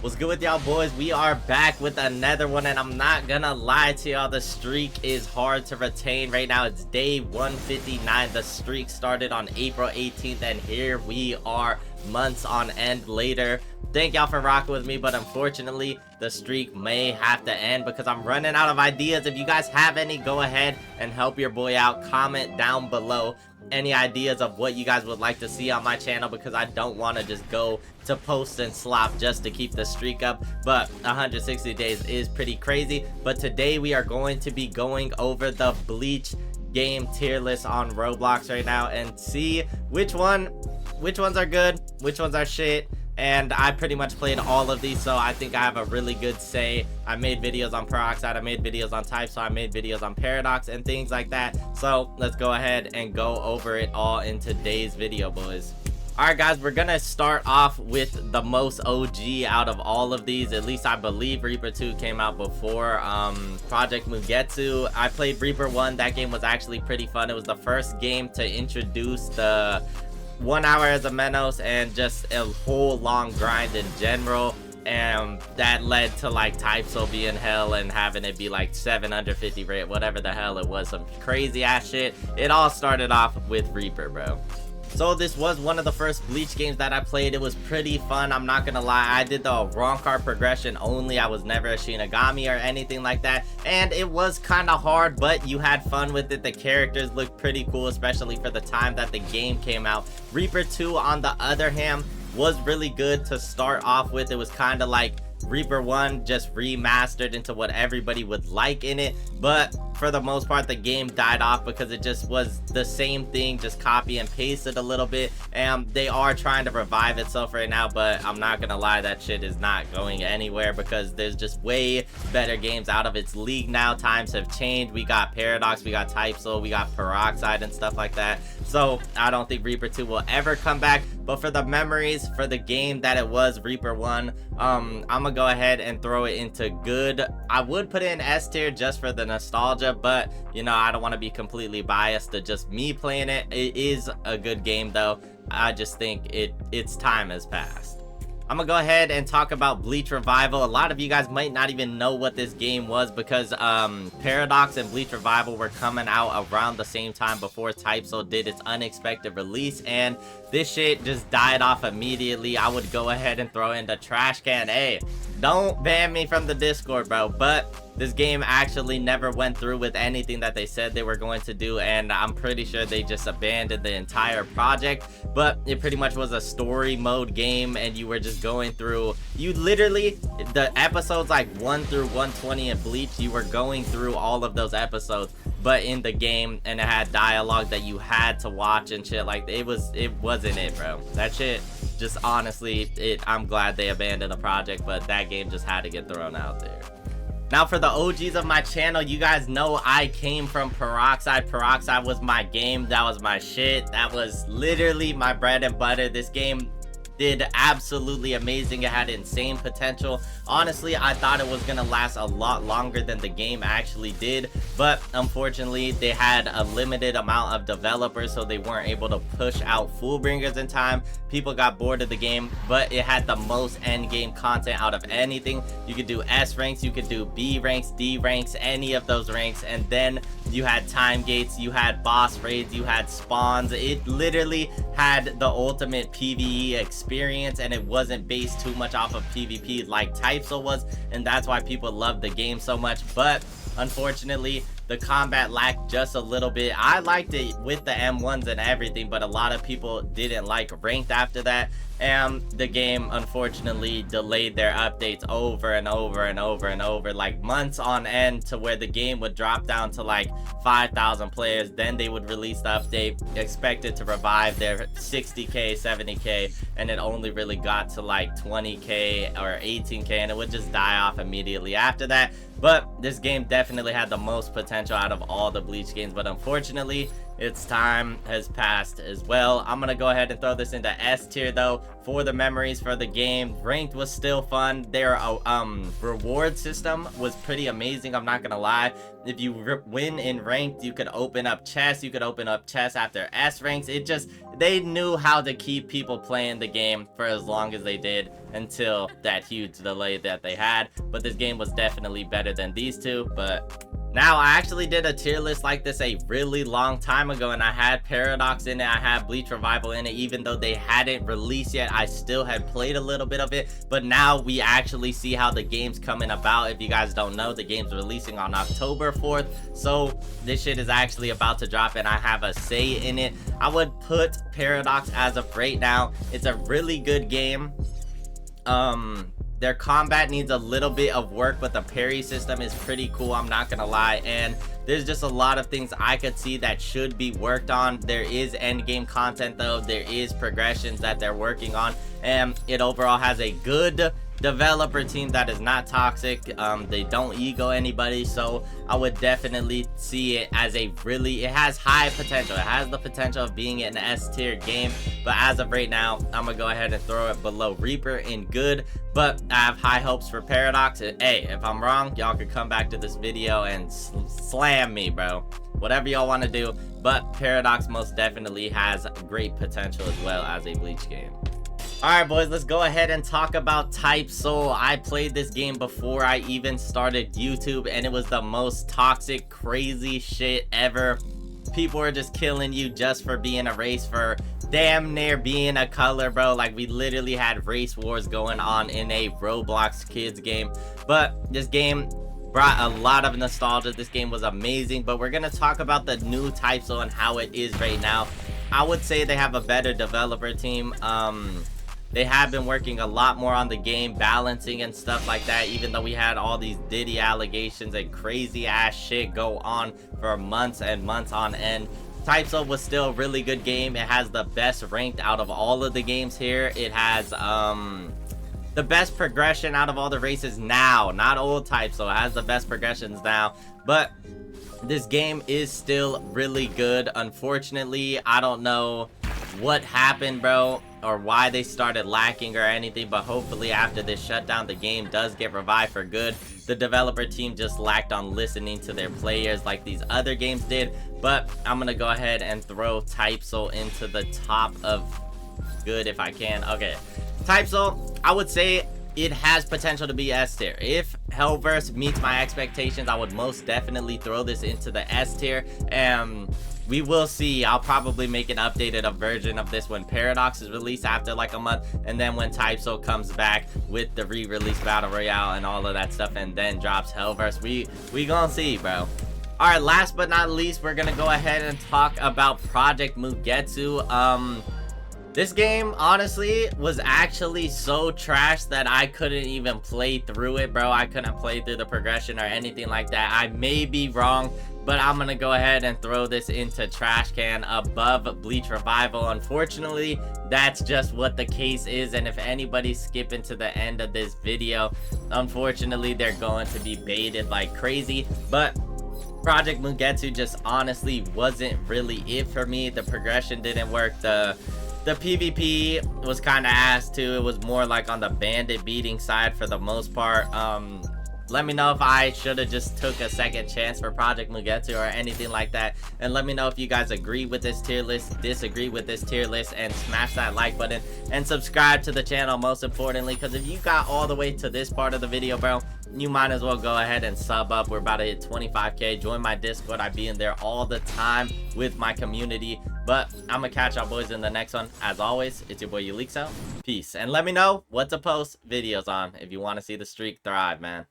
What's good with y'all boys? We are back with another one, and I'm not gonna lie to y'all, the streak is hard to retain right now. It's day 159. The streak started on April 18th, and here we are months on end later. Thank y'all for rocking with me, but unfortunately the streak may have to end because I'm running out of ideas. If you guys have any, go ahead and help your boy out. Comment down below any ideas of what you guys would like to see on my channel, because I don't want to just go to post and slop just to keep the streak up. But 160 days is pretty crazy. But today we are going to be going over the Bleach game tier list on Roblox right now and see which ones are good, which ones are shit. And I pretty much played all of these, so I think I have a really good say. I made videos on Peroxide, I made videos on Type, so I made videos on Paradox and things like that. So let's go ahead and go over it all in today's video, boys. Alright guys, we're gonna start off with the most OG out of all of these. At least I believe Reaper 2 came out before Project Mugetsu. I played Reaper 1. That game was actually pretty fun. It was the first game to introduce the 1 hour as a Menos and just a whole long grind in general, and that led to like Typeso being hell and having it be like 750 rate, whatever the hell it was, some crazy ass shit. It all started off with Reaper, bro. So this was one of the first Bleach games that I played. It was pretty fun, I'm not gonna lie. I did the wrong card progression only. I was never a Shinigami or anything like that, and it was kind of hard, but you had fun with it. The characters looked pretty cool, especially for the time that the game came out. Reaper 2, on the other hand, was really good to start off with. It was kind of like Reaper 1 just remastered into what everybody would like in it, but for the most part the game died off because it just was the same thing, just copy and paste it a little bit. And they are trying to revive itself right now, but I'm not gonna lie, that shit is not going anywhere because there's just way better games out of its league now. Times have changed. We got Paradox, we got Typeso, we got Peroxide and stuff like that. So I don't think Reaper 2 will ever come back, but for the memories, for the game that it was, Reaper 1, I'm gonna go ahead and throw it into good. I would put it in S tier just for the nostalgia, but you know, I don't want to be completely biased to just me playing it. It is a good game though. I just think its time has passed. I'm gonna go ahead and talk about Bleach Revival. A lot of you guys might not even know what this game was because Paradox and Bleach Revival were coming out around the same time before Typeso did its unexpected release, and this shit just died off immediately. I would go ahead and throw in the trash can. Hey, don't ban me from the Discord, bro, but this game actually never went through with anything that they said they were going to do, and I'm pretty sure they just abandoned the entire project. But it pretty much was a story mode game, and you were just going through, you literally, the episodes like 1 through 120 in Bleach, you were going through all of those episodes but in the game, and it had dialogue that you had to watch and shit. Like it wasn't it, bro. That shit just, honestly, I'm glad they abandoned the project, but that game just had to get thrown out there. Now for the OGs of my channel, you guys know I came from Peroxide. Peroxide was my game. That was my shit. That was literally my bread and butter. This game did absolutely amazing. It had insane potential. Honestly, I thought it was gonna last a lot longer than the game actually did, but unfortunately they had a limited amount of developers, so they weren't able to push out Fullbringers in time. People got bored of the game, but it had the most end game content out of anything. You could do S ranks, you could do B ranks, D ranks, any of those ranks, and then you had time gates, you had boss raids, you had spawns. It literally had the ultimate PvE experience, and it wasn't based too much off of PvP like Typeso was, and that's why people loved the game so much. But unfortunately, the combat lacked just a little bit. I liked it with the M1s and everything, but a lot of people didn't like ranked after that, and the game unfortunately delayed their updates over and over and over and over, like months on end, to where the game would drop down to like 5,000 players. Then they would release the update expected to revive their 60k 70k, and it only really got to like 20k or 18k, and it would just die off immediately after that. But this game definitely had the most potential potential out of all the Bleach games, but unfortunately its time has passed as well. I'm gonna go ahead and throw this into S tier though for the memories for the game. Ranked was still fun. Their reward system was pretty amazing, I'm not gonna lie. If you win in ranked, you could open up chests. You could open up chests after S ranks. They knew how to keep people playing the game for as long as they did until that huge delay that they had. But this game was definitely better than these two. But now, I actually did a tier list like this a really long time ago, and I had Paradox in it, I had Bleach Revival in it. Even though they hadn't released yet, I still had played a little bit of it. But now we actually see how the game's coming about. If you guys don't know, the game's releasing on October 4th, so this shit is actually about to drop, and I have a say in it. I would put Paradox as of right now. It's a really good game. Their combat needs a little bit of work, but the parry system is pretty cool, I'm not gonna lie. And there's just a lot of things I could see that should be worked on. There is end game content though, there is progressions that they're working on, and it overall has a good developer team that is not toxic. They don't ego anybody, so I would definitely see it as it has high potential. It has the potential of being an S tier game, but as of right now, I'm gonna go ahead and throw it below Reaper in good. But I have high hopes for Paradox. Hey, if I'm wrong, y'all could come back to this video and slam me, bro. Whatever y'all want to do, but Paradox most definitely has great potential as well as a Bleach game. Alright boys, let's go ahead and talk about Type Soul. I played this game before I even started YouTube, and it was the most toxic, crazy shit ever. People are just killing you just for being a race, for damn near being a color, bro. Like, we literally had race wars going on in a Roblox kids game. But this game brought a lot of nostalgia. This game was amazing, but we're gonna talk about the new Type Soul and how it is right now. I would say they have a better developer team. They have been working a lot more on the game balancing and stuff like that, even though we had all these Diddy allegations and crazy ass shit go on for months and months on end. Type Soul was still a really good game. It has the best ranked out of all of the games here. It has the best progression out of all the races now, not old Type Soul. It has the best progressions now, but this game is still really good. Unfortunately, I don't know what happened, bro, or why they started lacking or anything, but hopefully after this shutdown, the game does get revived for good. The developer team just lacked on listening to their players like these other games did. But I'm gonna go ahead and throw Type Soul into the top of good if I can. Okay, Type Soul, I would say it has potential to be S tier. If Hellverse meets my expectations, I would most definitely throw this into the S tier. We will see. I'll probably make an updated version of this when Paradox is released after like a month, and then when Type Soul comes back with the re-release Battle Royale and all of that stuff, and then drops Hellverse. We gonna see, bro. Alright, last but not least, we're gonna go ahead and talk about Project Mugetsu. This game, honestly, was actually so trash that I couldn't even play through it, bro. I couldn't play through the progression or anything like that. I may be wrong, but I'm gonna go ahead and throw this into trash can above Bleach Revival. Unfortunately, that's just what the case is, and if anybody's skipping to the end of this video, unfortunately, they're going to be baited like crazy. But Project Mugetsu just honestly wasn't really it for me. The progression didn't work. The PvP was kind of ass too. It was more like on the bandit beating side for the most part. Let me know if I should have just took a second chance for Project Mugetsu or anything like that. And let me know if you guys agree with this tier list, disagree with this tier list, and smash that like button and subscribe to the channel most importantly, because if you got all the way to this part of the video, bro, you might as well go ahead and sub up. We're about to hit 25k. Join my Discord. I be in there all the time with my community. But I'm gonna catch y'all boys in the next one. As always, it's your boy Ulixo. Peace. And let me know what to post videos on if you want to see the streak thrive, man.